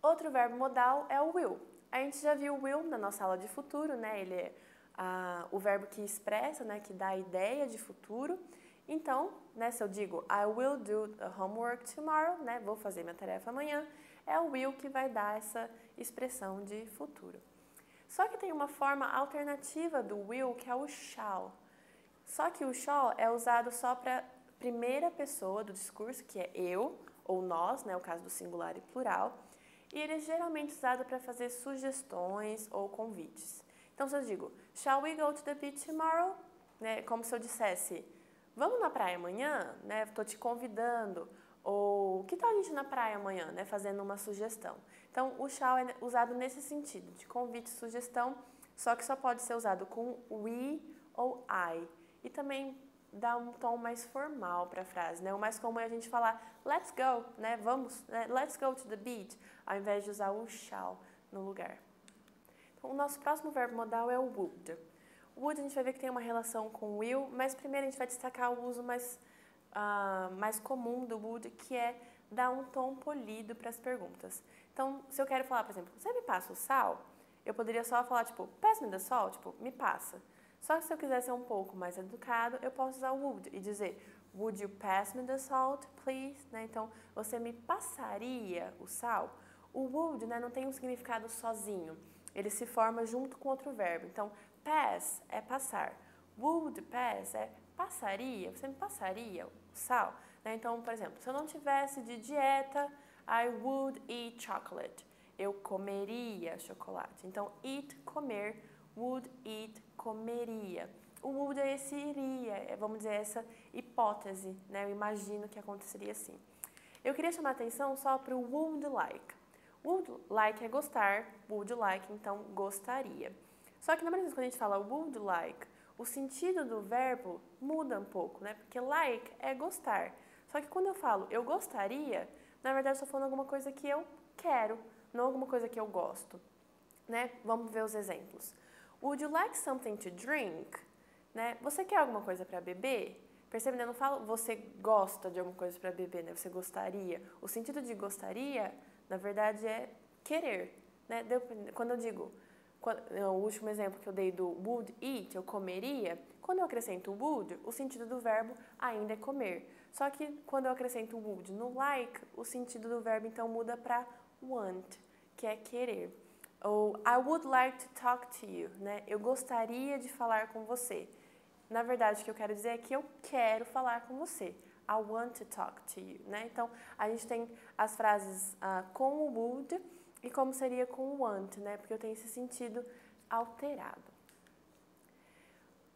Outro verbo modal é o will. A gente já viu o will na nossa aula de futuro, né? Ele é o verbo que expressa, né? Que dá a ideia de futuro. Então, né? Se eu digo I will do the homework tomorrow, né? Vou fazer minha tarefa amanhã, é o will que vai dar essa expressão de futuro. Só que tem uma forma alternativa do will, que é o shall. Só que o shall é usado só para primeira pessoa do discurso, que é eu ou nós, né, o caso do singular e plural, e ele é geralmente usado para fazer sugestões ou convites. Então, se eu digo, shall we go to the beach tomorrow? Né, como se eu dissesse, vamos na praia amanhã? Né, estou te convidando. Ou, que tal a gente ir na praia amanhã? Né, fazendo uma sugestão. Então, o shall é usado nesse sentido, de convite e sugestão, só que só pode ser usado com we ou I. E também dá um tom mais formal para a frase, né? O mais comum é a gente falar let's go, né? Vamos, né? Let's go to the beach, ao invés de usar o shall no lugar. Então, o nosso próximo verbo modal é o would. Would a gente vai ver que tem uma relação com will, mas primeiro a gente vai destacar o uso mais comum do would, que é dar um tom polido para as perguntas. Então, se eu quero falar, por exemplo, você me passa o sal? Eu poderia só falar, tipo, pass me the salt, tipo, me passa. Só que se eu quiser ser um pouco mais educado, eu posso usar o would e dizer would you pass me the salt, please? Né? Então, você me passaria o sal? O would, né, não tem um significado sozinho. Ele se forma junto com outro verbo. Então, pass é passar. Would pass é passaria. Você me passaria o sal? Né? Então, por exemplo, se eu não tivesse de dieta, I would eat chocolate. Eu comeria chocolate. Então, eat, comer. Would eat, comeria. O would é esse iria, vamos dizer, essa hipótese, né? Eu imagino que aconteceria assim. Eu queria chamar a atenção só para o would like. Would like é gostar, would like, então, gostaria. Só que na maioria das vezes, quando a gente fala would like, o sentido do verbo muda um pouco, né? Porque like é gostar. Só que quando eu falo eu gostaria, na verdade, eu estou falando alguma coisa que eu quero, não alguma coisa que eu gosto. Né? Vamos ver os exemplos. Would you like something to drink? Né? Você quer alguma coisa para beber? Percebe, né? Eu não falo você gosta de alguma coisa para beber, né? Você gostaria. O sentido de gostaria, na verdade, é querer. Né? Quando eu digo, o último exemplo que eu dei do would eat, eu comeria, quando eu acrescento would, o sentido do verbo ainda é comer. Só que quando eu acrescento would no like, o sentido do verbo então muda para want, que é querer. Ou I would like to talk to you, né? Eu gostaria de falar com você. Na verdade, o que eu quero dizer é que eu quero falar com você. I want to talk to you, né? Então, a gente tem as frases com o would e como seria com o want, né? Porque eu tenho esse sentido alterado.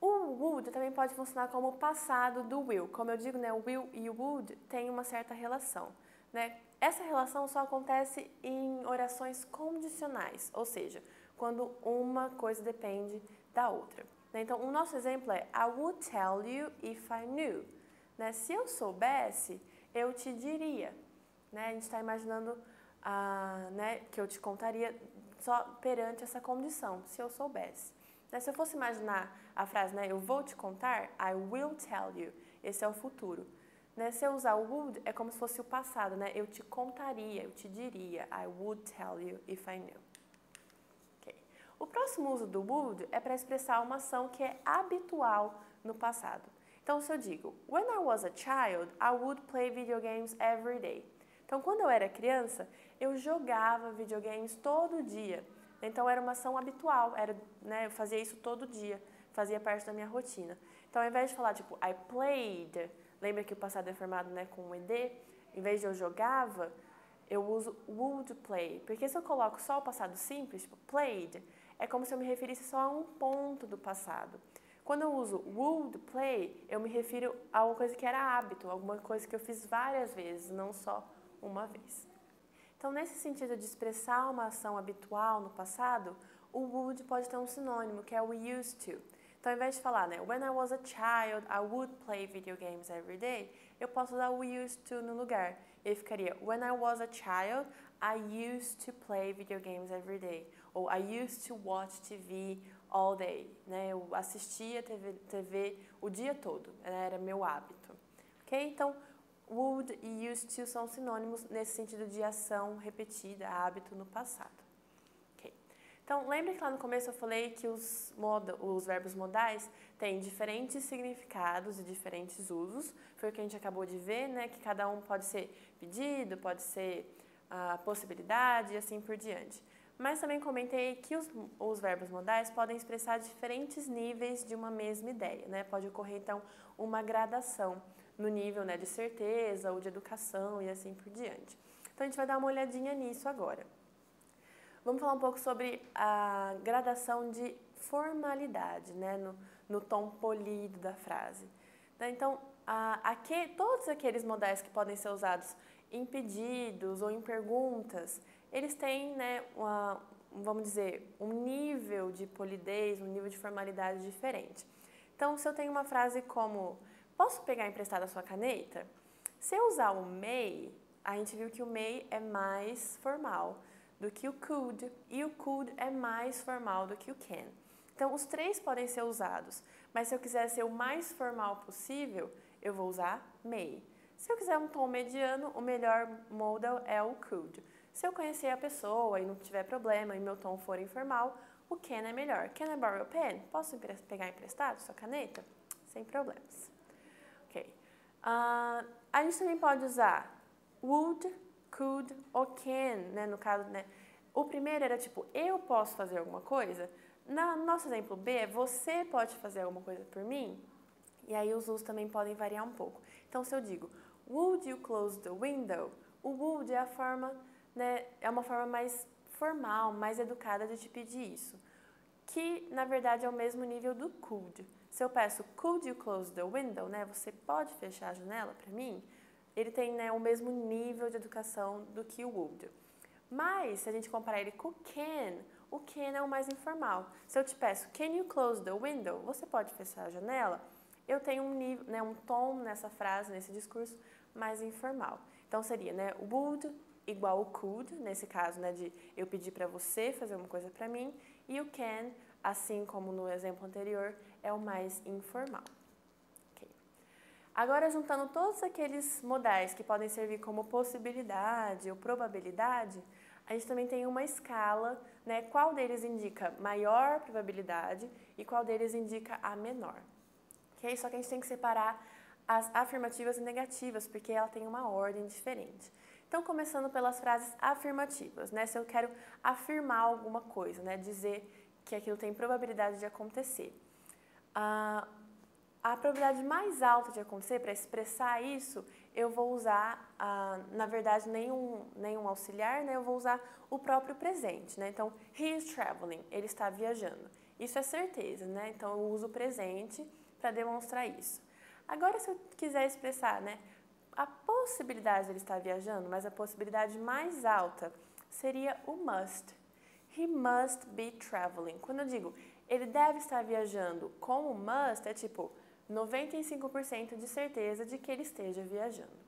O would também pode funcionar como passado do will. Como eu digo, né? O will e o would têm uma certa relação, né? Essa relação só acontece em orações condicionais, ou seja, quando uma coisa depende da outra. Então, o nosso exemplo é I would tell you if I knew. Né? Se eu soubesse, eu te diria. Né? A gente está imaginando né, que eu te contaria só perante essa condição, se eu soubesse. Né? Se eu fosse imaginar a frase, né, eu vou te contar, I will tell you. Esse é o futuro. Né? Se eu usar o would, é como se fosse o passado, né? Eu te contaria, eu te diria. I would tell you if I knew. Okay. O próximo uso do would é para expressar uma ação que é habitual no passado. Então, se eu digo, when I was a child, I would play video games every day. Então, quando eu era criança, eu jogava videogames todo dia. Então, era uma ação habitual, né, eu fazia isso todo dia, fazia parte da minha rotina. Então, ao invés de falar, tipo, I played, lembra que o passado é formado, né, com um ed? Em vez de eu jogava, eu uso would play. Porque se eu coloco só o passado simples, tipo, played, é como se eu me referisse só a um ponto do passado. Quando eu uso would play, eu me refiro a uma coisa que era hábito, alguma coisa que eu fiz várias vezes, não só uma vez. Então, nesse sentido de expressar uma ação habitual no passado, o would pode ter um sinônimo, que é o used to. Então, ao invés de falar, né, when I was a child, I would play video games every day, eu posso usar o used to no lugar. E ficaria, when I was a child, I used to play video games every day. Ou I used to watch TV all day. Né? Eu assistia TV o dia todo, era meu hábito. Okay? Então, would e used to são sinônimos nesse sentido de ação repetida, hábito no passado. Okay. Então, lembra que lá no começo eu falei que os verbos modais têm diferentes significados e diferentes usos. Foi o que a gente acabou de ver, né? Que cada um pode ser pedido, pode ser possibilidade e assim por diante. Mas também comentei que os verbos modais podem expressar diferentes níveis de uma mesma ideia, né? Pode ocorrer, então, uma gradação no nível, né, de certeza ou de educação e assim por diante. Então, a gente vai dar uma olhadinha nisso agora. Vamos falar um pouco sobre a gradação de formalidade, né, no tom polido da frase. Então, todos aqueles modais que podem ser usados em pedidos ou em perguntas, eles têm, né, vamos dizer, um nível de polidez, um nível de formalidade diferente. Então, se eu tenho uma frase como, posso pegar emprestada a sua caneta? Se eu usar o may, a gente viu que o may é mais formal do que o could, e o could é mais formal do que o can. Então, os três podem ser usados, mas se eu quiser ser o mais formal possível, eu vou usar may. Se eu quiser um tom mediano, o melhor modal é o could. Se eu conhecer a pessoa e não tiver problema e meu tom for informal, o can é melhor. Can I borrow a pen? Posso pegar emprestado sua caneta? Sem problemas. Ok. A gente também pode usar would, could ou can, né? No caso, né? O primeiro era tipo, eu posso fazer alguma coisa? No nosso exemplo B, você pode fazer alguma coisa por mim? E aí os usos também podem variar um pouco. Então, se eu digo, would you close the window? O would é a forma, né, é uma forma mais formal, mais educada de te pedir isso, que na verdade é o mesmo nível do could. Se eu peço, could you close the window, né, você pode fechar a janela para mim? Ele tem, né, o mesmo nível de educação do que o would. Mas, se a gente comparar ele com o can é o mais informal. Se eu te peço, can you close the window? Você pode fechar a janela? Eu tenho um nível, né, um tom nessa frase, nesse discurso, mais informal. Então, seria, né, would igual o could, nesse caso, né, de eu pedir para você fazer uma coisa para mim, e o can, assim como no exemplo anterior, é o mais informal. Okay. Agora, juntando todos aqueles modais que podem servir como possibilidade ou probabilidade, a gente também tem uma escala, né, qual deles indica maior probabilidade e qual deles indica a menor. Okay? Só que a gente tem que separar as afirmativas e negativas, porque ela tem uma ordem diferente. Então, começando pelas frases afirmativas, né? Se eu quero afirmar alguma coisa, né? Dizer que aquilo tem probabilidade de acontecer. A probabilidade mais alta de acontecer, para expressar isso, eu vou usar, na verdade, nenhum auxiliar, né? Eu vou usar o próprio presente, né? Então, he is traveling, ele está viajando. Isso é certeza, né? Então, eu uso o presente para demonstrar isso. Agora, se eu quiser expressar, né, a possibilidade de ele estar viajando, mas a possibilidade mais alta seria o must. He must be traveling. Quando eu digo ele deve estar viajando com o must, é tipo 95% de certeza de que ele esteja viajando.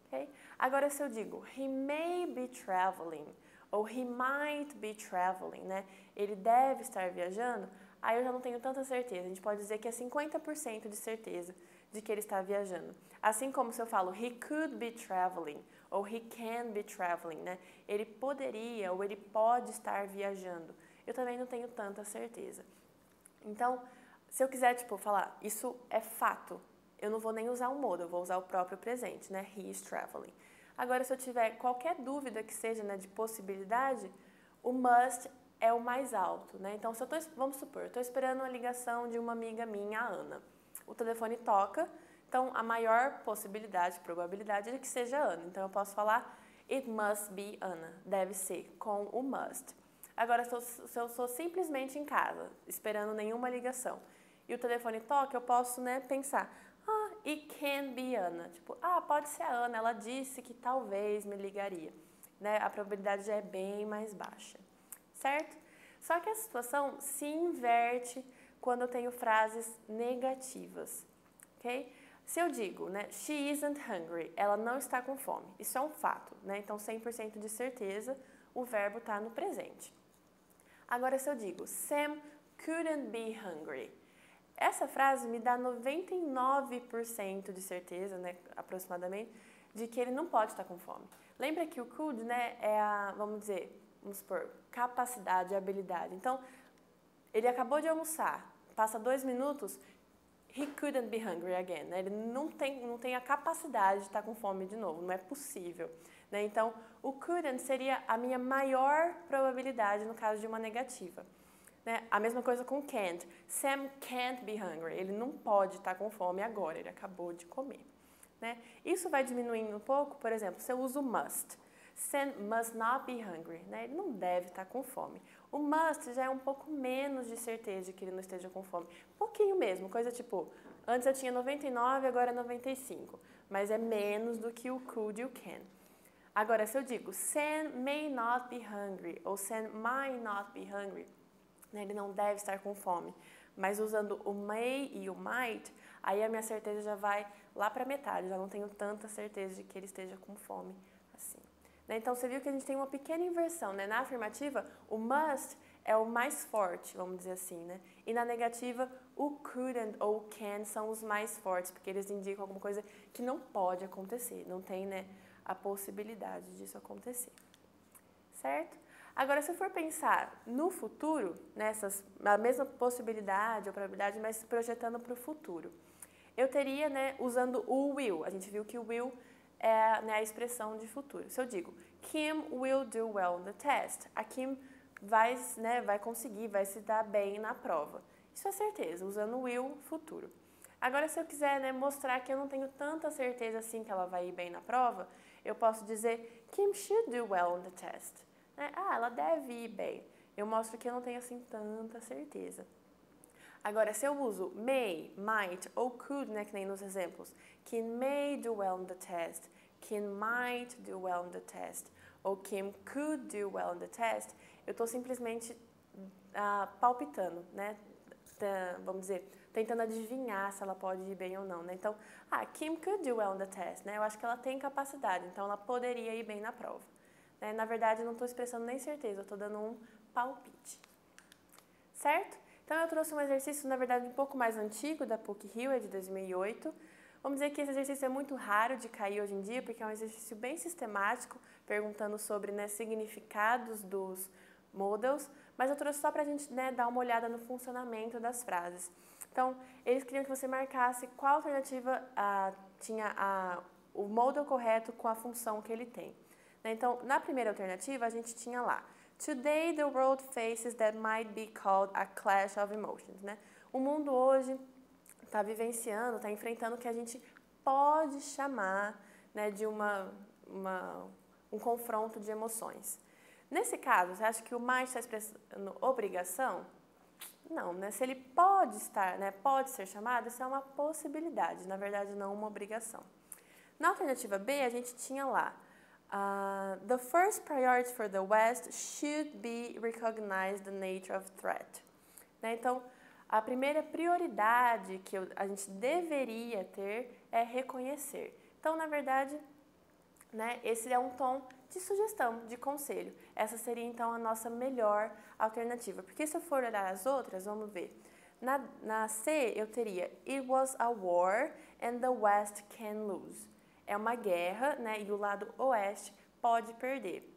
Okay? Agora, se eu digo he may be traveling ou he might be traveling, né, ele deve estar viajando, aí eu já não tenho tanta certeza. A gente pode dizer que é 50% de certeza de que ele está viajando. Assim como se eu falo he could be traveling ou he can be traveling, né? Ele poderia ou ele pode estar viajando. Eu também não tenho tanta certeza. Então, se eu quiser, tipo, falar isso é fato, eu não vou nem usar um modal, eu vou usar o próprio presente, né? He is traveling. Agora, se eu tiver qualquer dúvida que seja, né, de possibilidade, o must é o mais alto, né? Então, vamos supor, eu estou esperando uma ligação de uma amiga minha, a Ana. O telefone toca, então a maior possibilidade, probabilidade é de que seja Ana. Então, eu posso falar it must be Ana, deve ser, com o must. Agora, se eu sou simplesmente em casa, esperando nenhuma ligação, e o telefone toca, eu posso, né, pensar, it can be Ana. Tipo, pode ser a Ana, ela disse que talvez me ligaria. Né? A probabilidade já é bem mais baixa, certo? Só que a situação se inverte quando eu tenho frases negativas, ok? Se eu digo, né, she isn't hungry, ela não está com fome, isso é um fato, né? Então, 100% de certeza, o verbo está no presente. Agora, se eu digo, Sam couldn't be hungry, essa frase me dá 99% de certeza, né, aproximadamente, de que ele não pode estar com fome. Lembra que o could, né, é a, vamos supor, capacidade, habilidade. Então, ele acabou de almoçar, passa 2 minutos, he couldn't be hungry again, né? Ele não tem a capacidade de estar com fome de novo, não é possível. Né? Então, o couldn't seria a minha maior probabilidade no caso de uma negativa. Né? A mesma coisa com can't. Sam can't be hungry. Ele não pode estar com fome agora, ele acabou de comer. Né? Isso vai diminuindo um pouco, por exemplo, se eu uso must. Sam must not be hungry. Né? Ele não deve estar com fome. O must já é um pouco menos de certeza de que ele não esteja com fome. Pouquinho mesmo, coisa tipo, antes eu tinha 99, agora é 95. Mas é menos do que o could e o can. Agora, se eu digo, Sam may not be hungry, ou Sam might not be hungry, né, ele não deve estar com fome. Mas usando o may e o might, aí a minha certeza já vai lá para metade, já não tenho tanta certeza de que ele esteja com fome assim. Né, então, você viu que a gente tem uma pequena inversão. Né? Na afirmativa, o must é o mais forte, vamos dizer assim. Né? E na negativa, o couldn't ou o can são os mais fortes, porque eles indicam alguma coisa que não pode acontecer, não tem, né, a possibilidade disso acontecer, certo? Agora, se eu for pensar no futuro, a mesma possibilidade ou probabilidade, mas projetando para o futuro, eu teria, né, usando o will. A gente viu que o will é, né, a expressão de futuro. Se eu digo, Kim will do well on the test, a Kim vai, né, vai conseguir, vai se dar bem na prova. Isso é certeza, usando o will, futuro. Agora, se eu quiser, né, mostrar que eu não tenho tanta certeza assim que ela vai ir bem na prova, eu posso dizer, Kim should do well on the test. Né? Ela deve ir bem. Eu mostro que eu não tenho assim tanta certeza. Agora, se eu uso may, might ou could, né, que nem nos exemplos, Kim may do well on the test, Kim might do well on the test, ou Kim could do well on the test, eu estou simplesmente palpitando, né? Vamos dizer, tentando adivinhar se ela pode ir bem ou não, né? Então, Kim could do well on the test, né? Eu acho que ela tem capacidade, então ela poderia ir bem na prova. Né? Na verdade, eu não estou expressando nem certeza, eu estou dando um palpite. Certo? Então, eu trouxe um exercício, na verdade, um pouco mais antigo, da PUC-Rio, é de 2008. Vamos dizer que esse exercício é muito raro de cair hoje em dia, porque é um exercício bem sistemático, perguntando sobre, né, significados dos modals, mas eu trouxe só para a gente, né, dar uma olhada no funcionamento das frases. Então, eles queriam que você marcasse qual alternativa tinha o modal correto com a função que ele tem. Então, na primeira alternativa, a gente tinha lá, Today the world faces that might be called a clash of emotions. Né? O mundo hoje está vivenciando, está enfrentando o que a gente pode chamar, né, de um confronto de emoções. Nesse caso, você acha que o might está expressando obrigação? Não, né? Se ele pode estar, né, pode ser chamado, isso é uma possibilidade, na verdade não uma obrigação. Na alternativa B, a gente tinha lá, the first priority for the West should be recognize the nature of threat. Né? Então, a primeira prioridade que a gente deveria ter é reconhecer. Então, na verdade, né, esse é um tom de sugestão, de conselho. Essa seria, então, a nossa melhor alternativa. Porque se eu for olhar as outras, vamos ver. Na C, eu teria It was a war and the West can lose. É uma guerra, né, e o lado oeste pode perder.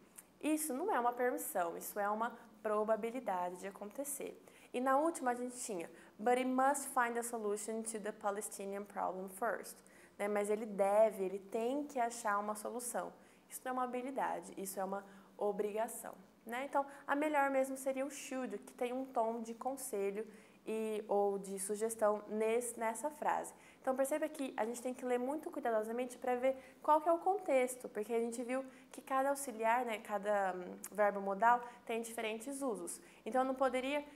Isso não é uma permissão, isso é uma probabilidade de acontecer. E na última a gente tinha But he must find a solution to the Palestinian problem first. Né, mas ele tem que achar uma solução. Isso não é uma habilidade, isso é uma obrigação. Né? Então, a melhor mesmo seria o should, que tem um tom de conselho ou de sugestão nessa frase. Então, perceba que a gente tem que ler muito cuidadosamente para ver qual que é o contexto, porque a gente viu que cada auxiliar, né, cada verbo modal tem diferentes usos. Então, não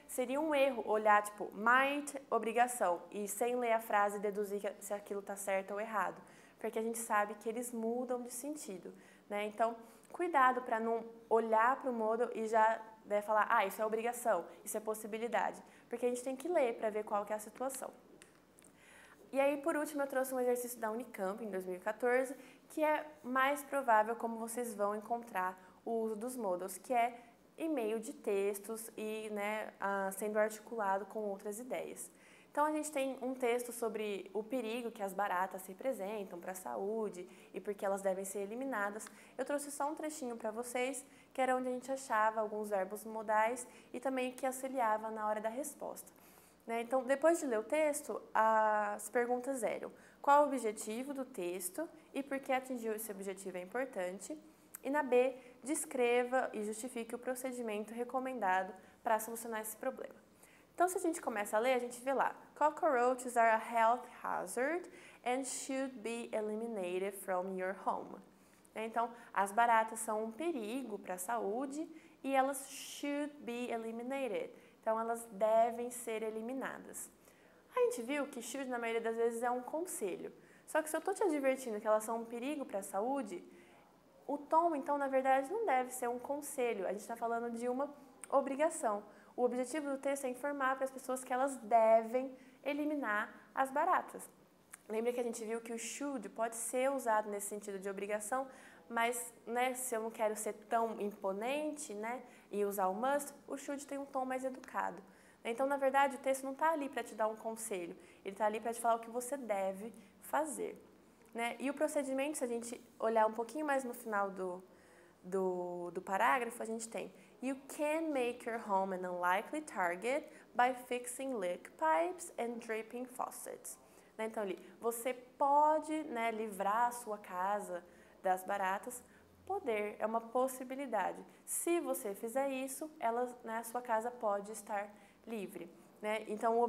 seria um erro olhar, tipo, might, obrigação, e sem ler a frase deduzir se aquilo está certo ou errado, porque a gente sabe que eles mudam de sentido. Né? Então, cuidado para não olhar para o modal e já falar, isso é obrigação, isso é possibilidade, porque a gente tem que ler para ver qual que é a situação. E aí, por último, eu trouxe um exercício da Unicamp, em 2014, que é mais provável como vocês vão encontrar o uso dos modals, que é em meio de textos e, né, sendo articulado com outras ideias. Então, a gente tem um texto sobre o perigo que as baratas representam para a saúde e por que elas devem ser eliminadas. Eu trouxe só um trechinho para vocês, que era onde a gente achava alguns verbos modais e também o que auxiliava na hora da resposta. Então, depois de ler o texto, as perguntas eram: qual o objetivo do texto e por que atingir esse objetivo é importante? E na B, descreva e justifique o procedimento recomendado para solucionar esse problema. Então, se a gente começa a ler, a gente vê lá: cockroaches are a health hazard and should be eliminated from your home. Então, as baratas são um perigo para a saúde e elas should be eliminated. Então, elas devem ser eliminadas. A gente viu que should, na maioria das vezes, é um conselho. Só que se eu estou te advertindo que elas são um perigo para a saúde, o tom, então, na verdade, não deve ser um conselho. A gente está falando de uma obrigação. O objetivo do texto é informar para as pessoas que elas devem eliminar as baratas. Lembra que a gente viu que o should pode ser usado nesse sentido de obrigação, mas se eu não quero ser tão imponente e usar o must, o should tem um tom mais educado. Então, na verdade, o texto não está ali para te dar um conselho, ele está ali para te falar o que você deve fazer. E o procedimento, se a gente olhar um pouquinho mais no final do parágrafo, a gente tem: you can make your home an unlikely target by fixing leak pipes and dripping faucets. Então, ali, você pode livrar a sua casa das baratas. Poder é uma possibilidade. Se você fizer isso, a sua casa pode estar livre. Então,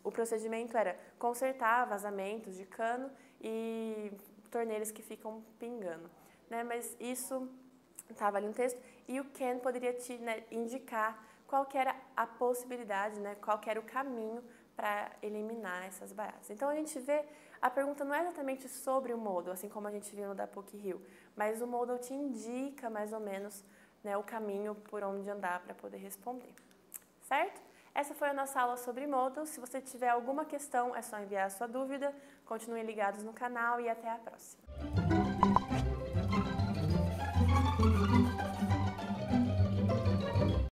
o procedimento era consertar vazamentos de cano e torneiras que ficam pingando. Mas isso estava ali no texto, e o can poderia te indicar qual que era a possibilidade, qual que era o caminho para eliminar essas baratas. Então, a gente vê, a pergunta não é exatamente sobre o modal, assim como a gente viu no da PUC-Rio, mas o modal te indica mais ou menos o caminho por onde andar para poder responder. Certo? Essa foi a nossa aula sobre modal. Se você tiver alguma questão, é só enviar a sua dúvida. Continuem ligados no canal e até a próxima.